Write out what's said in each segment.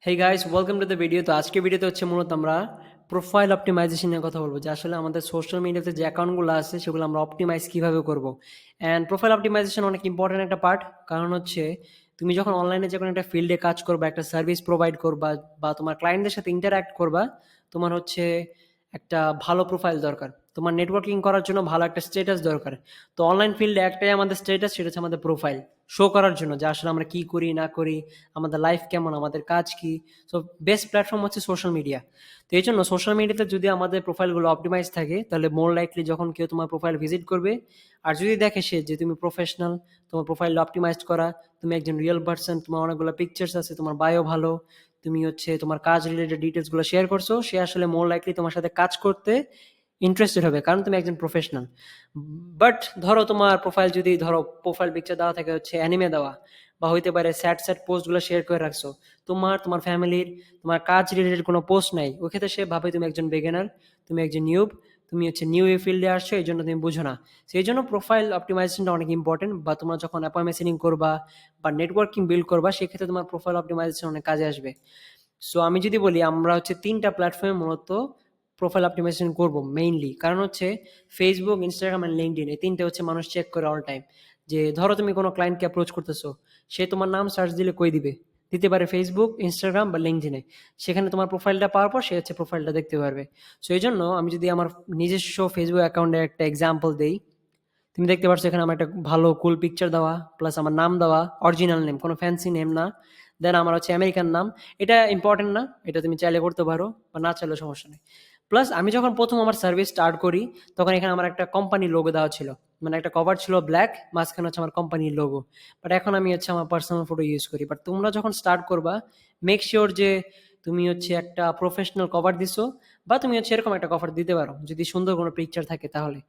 Hey guys, welcome to the video. তো আজকে ভিডিওতে হচ্ছে মূলত আমরা প্রোফাইল অপটিমাইজেশন নিয়ে কথা বলবো, যে আসলে আমাদের সোশ্যাল মিডিয়াতে যে অ্যাকাউন্টগুলো আছে সেগুলো আমরা অপটিমাইজ কিভাবে করব। অ্যান্ড প্রোফাইল অপটিমাইজেশন অনেক ইম্পর্টেন্ট একটা পার্ট, কারণ হচ্ছে তুমি যখন অনলাইনে যে কোনো একটা ফিল্ডে কাজ করবা, একটা সার্ভিস প্রোভাইড করবা বা তোমার ক্লায়েন্টদের সাথে ইন্টারঅ্যাক্ট করবা, তোমার হচ্ছে একটা ভালো প্রোফাইল দরকার। তোমার নেটওয়ার্কিং করার জন্য ভালো একটা স্ট্যাটাস দরকার। তো অনলাইন ফিল্ডে একটাই আমাদের স্ট্যাটাস, সেটা হচ্ছে আমাদের প্রোফাইল শো করার জন্য, যে আসলে আমরা কি করি না করি, আমাদের লাইফ কেমন, আমাদের কাজ কি। সো বেস্ট প্ল্যাটফর্ম হচ্ছে সোশ্যাল মিডিয়া। তো এই জন্য সোশ্যাল মিডিয়াতে যদি আমাদের প্রোফাইলগুলো অপটিমাইজ থাকে, তাহলে মোর লাইকলি যখন কেউ তোমার প্রোফাইল ভিজিট করবে, আর যদি দেখে সে যে তুমি প্রফেশনাল, তোমার প্রোফাইল অপটিমাইজ করা, তুমি একজন রিয়েল পার্সন, তোমার অনেকগুলো পিকচার্স আছে, তোমার বায়ো ভালো, তুমি হচ্ছে তোমার কাজ রিলেটেড ডিটেলসগুলো শেয়ার করছো, সে আসলে মোর লাইকলি তোমার সাথে কাজ করতে ইন্টারেস্টেড হবে, কারণ তুমি একজন প্রফেশনাল। বাট ধরো তোমার প্রোফাইল যদি ধরো প্রোফাইল পিকচার দেওয়া থাকে হচ্ছে অ্যানিমে দেওয়া, বা হইতে পারে স্যাড স্যাড পোস্টগুলো শেয়ার করে রাখছো, তোমার তোমার ফ্যামিলির তোমার কাজ রিলেটেড কোনো পোস্ট নাই, ওই ক্ষেত্রে সে ভাবে তুমি একজন বেগেনার, তুমি একজন নিউব, তুমি হচ্ছে নিউ এই ফিল্ডে আসছো, এই জন্য তুমি বুঝো না। সেই জন্য প্রোফাইল অপটিমাইজেশনটা অনেক ইম্পর্টেন্ট। বা তোমরা যখন অ্যাপয়েন্টমেন্ট সেটিং করবা বা নেটওয়ার্কিং বিল্ড করবা, সেক্ষেত্রে তোমার প্রোফাইল অপটিমাইজেশন অনেক কাজে আসবে। সো আমি যদি বলি, আমরা হচ্ছে ৩টা প্ল্যাটফর্মে মূলত প্রোফাইল অপটিমাইজেশন করব মেইনলি, কারণ হচ্ছে ফেসবুক, ইনস্টাগ্রাম অ্যান্ড লিঙ্কডইন, এই ৩টে হচ্ছে মানুষ চেক করে অল টাইম। যে ধরো তুমি কোনো ক্লায়েন্টকে অ্যাপ্রোচ করতেছো, সে তোমার নাম সার্চ দিলে কই দিবে, দিতে পারে ফেসবুক, ইনস্টাগ্রাম বা লিঙ্কডইনে। সেখানে তোমার প্রোফাইলটা পাওয়ার পর সে হচ্ছে প্রোফাইলটা দেখতে পারবে। সো এই জন্য আমি যদি আমার নিজস্ব ফেসবুক অ্যাকাউন্টের একটা এক্সাম্পল দেই, তুমি দেখতে পাচ্ছ এখানে আমার একটা ভালো কুল পিকচার দেওয়া, প্লাস আমার নাম দেওয়া, অরিজিনাল নেম, কোনো ফ্যান্সি নেম না। দেন আমার হচ্ছে আমেরিকান নাম। এটা ইম্পর্টেন্ট না, এটা তুমি চাইলে করতে পারো বা না চাইলেও সমস্যা নেই। প্লাস আমি যখন প্রথম আমার সার্ভিস স্টার্ট করি, তখন এখানে আমার একটা কোম্পানির লোগো দেওয়া ছিল, মানে একটা কভার ছিল ব্ল্যাক, মাঝখানে হচ্ছে আমার কোম্পানির লোগো। বাট এখন আমি হচ্ছে আমার পার্সোনাল ফটো ইউজ করি। বাট তোমরা যখন স্টার্ট করবা, মেক শিওর যে তুমি হচ্ছে একটা প্রফেশনাল কভার দিছো, বা তুমি হচ্ছে এরকম একটা কভার দিতে পারো যদি সুন্দর কোনো পিকচার থাকে তাহলে।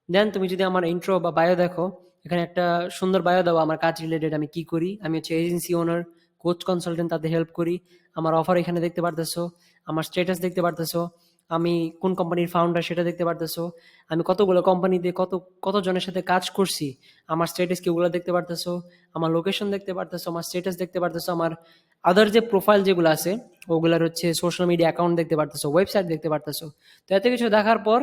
দেন তুমি যদি আমার ইন্ট্রো বা বায়ো দেখো, এখানে একটা সুন্দর বায়ো দেওয়া, আমার কাজ রিলেটেড, আমি কি করি, আমি হচ্ছে এজেন্সি ওনার, কোচ কনসালটেন্ট, তাদের হেল্প করি। আমার অফার এখানে দেখতে পারতেছো, আমার স্ট্যাটাস দেখতে পারতেছো, আমি কোন কোম্পানির ফাউন্ডার সেটা দেখতে পারতেছো, আমি কতগুলো কোম্পানিতে কত কত জনের সাথে কাজ করছি, আমার স্ট্যাটাস কি ওগুলো দেখতে পারতেছো, আমার লোকেশন দেখতে পারতেছো, আমার স্ট্যাটাস দেখতে পারতেছো, আমার আদার যে প্রোফাইল যেগুলো আছে ওগুলার হচ্ছে সোশ্যাল মিডিয়া অ্যাকাউন্ট দেখতে পারতেছো, ওয়েবসাইট দেখতে পারতেছো। তো এত কিছু দেখার পর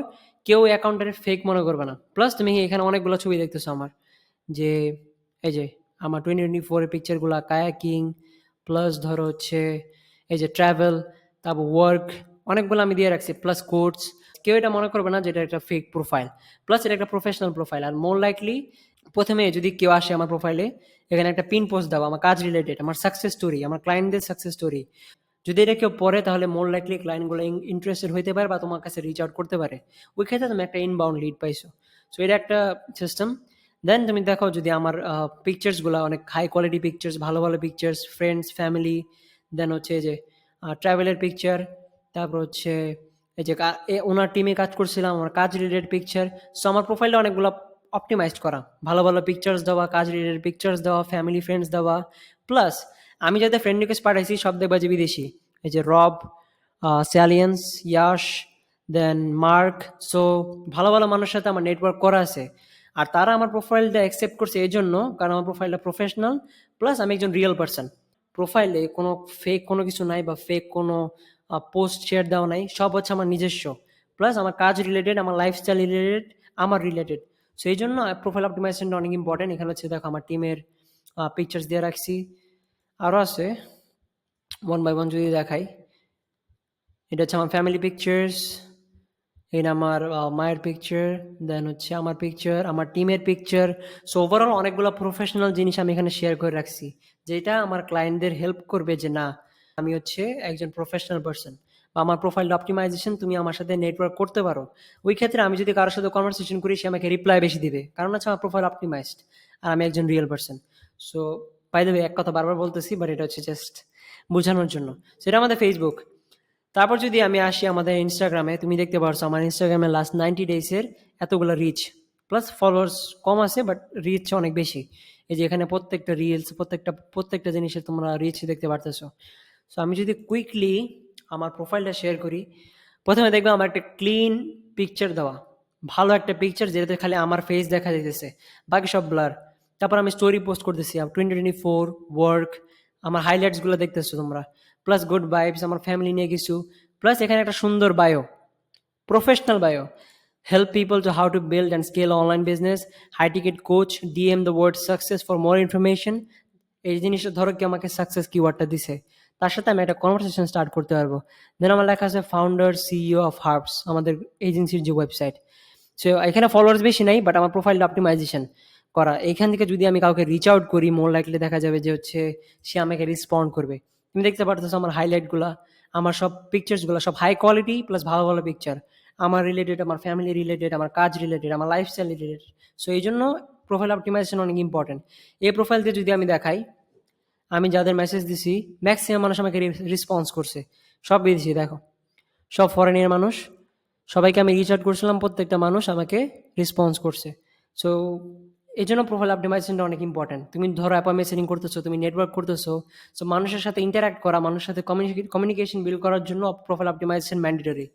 কেউ অ্যাকাউন্টের ফেক মনে করবে না। প্লাস তুমি এখানে অনেকগুলো ছবি দেখতেছো আমার, যে এই যে আমার 2024 এর পিকচারগুলা, কায়াকিং, প্লাস ধরো হচ্ছে এই যে ট্রাভেল, তারপর ওয়ার্ক, অনেকগুলো আমি দিয়ে রাখছি, প্লাস কোর্স। কেউ এটা মনে করবে না যে এটা একটা ফেক প্রোফাইল। প্লাস এটা একটা প্রফেশনাল প্রোফাইল। আর মোর লাইকলি প্রথমে যদি কেউ আসে আমার প্রোফাইলে, এখানে একটা পিন পোস্ট দাও আমার কাজ রিলেটেড, আমার সাকসেস স্টোরি, আমার ক্লায়েন্টদের সাকসেস স্টোরি। যদি এটা কেউ পড়ে, তাহলে মোর লাইকলি ক্লায়েন্টগুলো ইন্টারেস্টেড হইতে পারে বা তোমার কাছে রিচ আউট করতে পারে। ওই ক্ষেত্রে তুমি একটা ইনবাউন্ড লিড পাইছো। সো এটা একটা সিস্টেম। দেন তুমি দেখো যদি আমার পিকচার্সগুলো অনেক হাই কোয়ালিটি পিকচার্স, ভালো ভালো পিকচার্স, ফ্রেন্ডস, ফ্যামিলি, দেন হচ্ছে এই যে ট্রাভেলের পিকচার, তারপর হচ্ছে এই যে ওনার টিমে কাজ করছিলাম, আমার কাজ রিলেটেড পিকচার। সো আমার প্রোফাইলটা অনেকগুলো অপটিমাইজড করা, ভালো ভালো পিকচার্স দেওয়া, কাজ রিলেটেড পিকচার্স দেওয়া, ফ্যামিলি ফ্রেন্ডস দেওয়া। প্লাস আমি যাদের ফ্রেন্ড রিকোয়েস্ট পাঠাইছি সব দেখবা যে বিদেশি, এই যে রব, স্যালিয়েন্স, ইয়াশ, দেন মার্ক। সো ভালো ভালো মানুষের সাথে আমার নেটওয়ার্ক করা আছে। আর তারা আমার প্রোফাইলটা অ্যাকসেপ্ট করছে এই জন্য, কারণ আমার প্রোফাইলটা প্রফেশনাল, প্লাস আমি একজন রিয়েল পার্সন। প্রোফাইলে কোনো ফেক কোনো কিছু নাই, বা ফেক কোনো পোস্ট শেয়ার দেওয়া নাই, সব হচ্ছে আমার নিজস্ব। প্লাস আমার কাজ রিলেটেড, আমার লাইফস্টাইল রিলেটেড, আমার রিলেটেড। সো এই জন্য প্রোফাইল অপটিমাইজেশনটা অনেক ইম্পর্টেন্ট। এখানে হচ্ছে দেখো আমার টিমের পিকচার্স দিয়ে রাখছি, আরও আছে, ওয়ান বাই ওয়ান যদি দেখাই। এটা হচ্ছে আমার ফ্যামিলি পিকচার্স, এটা আমার মায়ের পিকচার, দেন হচ্ছে আমার পিকচার, আমার টিমের পিকচার। সো ওভারঅল অনেকগুলো প্রফেশনাল জিনিস আমি এখানে শেয়ার করে রাখছি, যেটা আমার ক্লায়েন্টদের হেল্প করবে যে না, আমি হচ্ছে একজন প্রফেশনাল পার্সন। বা আমার প্রোফাইল অপটিমাইজেশন তুমি আমার সাথে নেটওয়ার্ক করতে পারো। ওই ক্ষেত্রে আমি যদি কারোর সাথে কনভারসেশন করি, সে আমাকে রিপ্লাই বেশি দিবে, কারণ হচ্ছে আমার প্রোফাইল অপটিমাইজড, আর আমি একজন real person. So by the way, এক কথা বারবার বলতেছি, বাট এটা হচ্ছে জাস্ট বোঝানোর জন্য। সেটা আমাদের ফেসবুক। তারপর যদি আমি আসি আমাদের ইনস্টাগ্রামে, তুমি দেখতে পারছো আমার ইনস্টাগ্রামে লাস্ট 90 ডেজের এতগুলো রিচ, প্লাস ফলোয়ার্স কম আছে বাট রিচ অনেক বেশি। এই যে এখানে প্রত্যেকটা রিলস, প্রত্যেকটা জিনিসের তোমরা রিচ দেখতে পারতেছো। সো আমি যদি কুইকলি আমার প্রোফাইলটা শেয়ার করি, প্রথমে দেখবে আমার একটা ক্লিন পিকচার দেওয়া, ভালো একটা পিকচার যেটাতে খালি আমার ফেস দেখা যাইতেছে, বাকি সব ব্লার। তারপর আমি স্টোরি পোস্ট করতেছি 2024 ওয়ার্ক, আমার হাইলাইটসগুলো দেখতেছো তোমরা। প্লাস গুড ভাইবস, আমার ফ্যামিলি নিয়ে কিছু, প্লাস এখানে একটা সুন্দর bio, professional bio, help people to how to build and scale online business, high ticket coach, DM the word success for more information। এই জিনিসটা ধরো কি আমাকে সাকসেস কিওয়ার্ডটা দিছে, তার সাথে আমি একটা কনভারসেশন স্টার্ট করতে পারবো। দেন আমার লেখা আছে ফাউন্ডার সিইও অফ হার্বস, আমাদের এজেন্সির যে ওয়েবসাইট। সো এখানে ফলোয়ার্স বেশি নাই, বাট আমার প্রোফাইলটা অপটিমাইজেশন করা। এখান থেকে যদি আমি কাউকে রিচ আউট করি, মোর লাইকলি দেখা যাবে যে হচ্ছে সে আমাকে রেসপন্ড করবে। তুমি দেখতে পারতেছো আমার হাইলাইটগুলা, আমার সব পিকচার্সগুলো সব হাই কোয়ালিটি প্লাস ভালো ভালো পিকচার, আমার রিলেটেড, আমার ফ্যামিলি রিলেটেড, আমার কাজ রিলেটেড, আমার লাইফস্টাইল রিলেটেড। সো এই জন্য প্রোফাইল অপটিমাইজেশন অনেক ইম্পর্টেন্ট। এই প্রোফাইলকে যদি আমি দেখাই, আমি যাদের মেসেজ দিছি ম্যাক্সিমাম মানুষ আমাকে রেসপন্স করছে, সব বিদেশি, দেখো সব ফরেনের মানুষ, সবাইকে আমি রিচ আউট করছিলাম, প্রত্যেকটা মানুষ আমাকে রেসপন্স করছে। সো এই জন্য প্রোফাইল অপটিমাইজেশনটা অনেক ইম্পর্টেন্ট। তুমি ধরো অ্যাপয়েন্টমেন্ট সেটিং করতেছো, তুমি নেটওয়ার্ক করতেছো, সো মানুষের সাথে ইন্টারাক্ট করা, মানুষের সাথে কমিউনিকেশন বিল্ড করার জন্য প্রোফাইল অপটিমাইজেশন ম্যান্ডেটরি।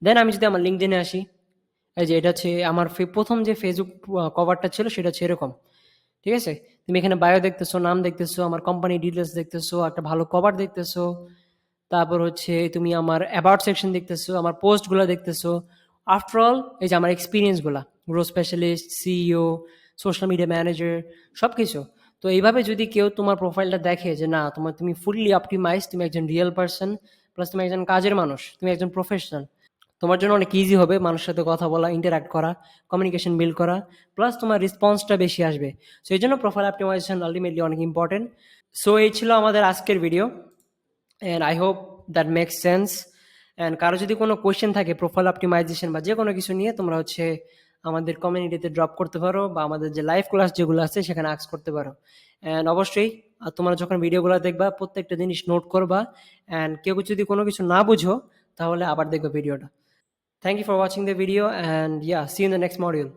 দেন আমি যদি আমার লিঙ্কডইনে আসি, এই যে এটা হচ্ছে আমার প্রথম যে ফেসবুক কভারটা ছিল সেটা হচ্ছে এরকম, ঠিক আছে? তুমি এখানে বায়ো দেখতেছো, নাম দেখতেছো, আমার কোম্পানি ডিটেলস দেখতেছো, একটা ভালো কভার দেখতেছো, তারপর হচ্ছে তুমি আমার অ্যাবাউট সেকশন দেখতেছো, আমার পোস্টগুলো দেখতেছো। আফটার অল এই যে আমার এক্সপিরিয়েন্সগুলো, grow specialist, CEO, social media manager, সব কিছু। তো এইভাবে যদি কেউ তোমার প্রোফাইলটা দেখে যে না তুমি ফুললি অপটিমাইজ, তুমি একজন রিয়েল পার্সন, প্লাস তুমি একজন কাজের মানুষ, তুমি একজন প্রফেশনাল, তোমার জন্য অনেক ইজি হবে মানুষের সাথে কথা বলা, ইন্টারাক্ট করা, কমিউনিকেশন বিল্ড করা, প্লাস তোমার রেসপন্সটা বেশি আসবে। সো এই জন্য প্রোফাইল অপটিমাইজেশন আলটিমেটলি অনেক ইম্পর্টেন্ট। সো এই ছিল আমাদের আজকের video, and I hope that makes sense. And কারো যদি কোনো কোয়েশ্চেন থাকে প্রোফাইল অপটিমাইজেশন বা যে কোনো কিছু নিয়ে, তোমরা হচ্ছে আমাদের কমিউনিটিতে ড্রপ করতে পারো, বা আমাদের যে লাইভ ক্লাস যেগুলো আছে সেখানে আস্ক করতে পারো। অ্যান্ড অবশ্যই তোমরা যখন ভিডিওগুলো দেখবা প্রত্যেকটা জিনিস নোট করবা, অ্যান্ড কেউ যদি কোনো কিছু না বুঝো তাহলে আবার দেখবে ভিডিওটা। Thank you for watching the video, and yeah, see you in the next module.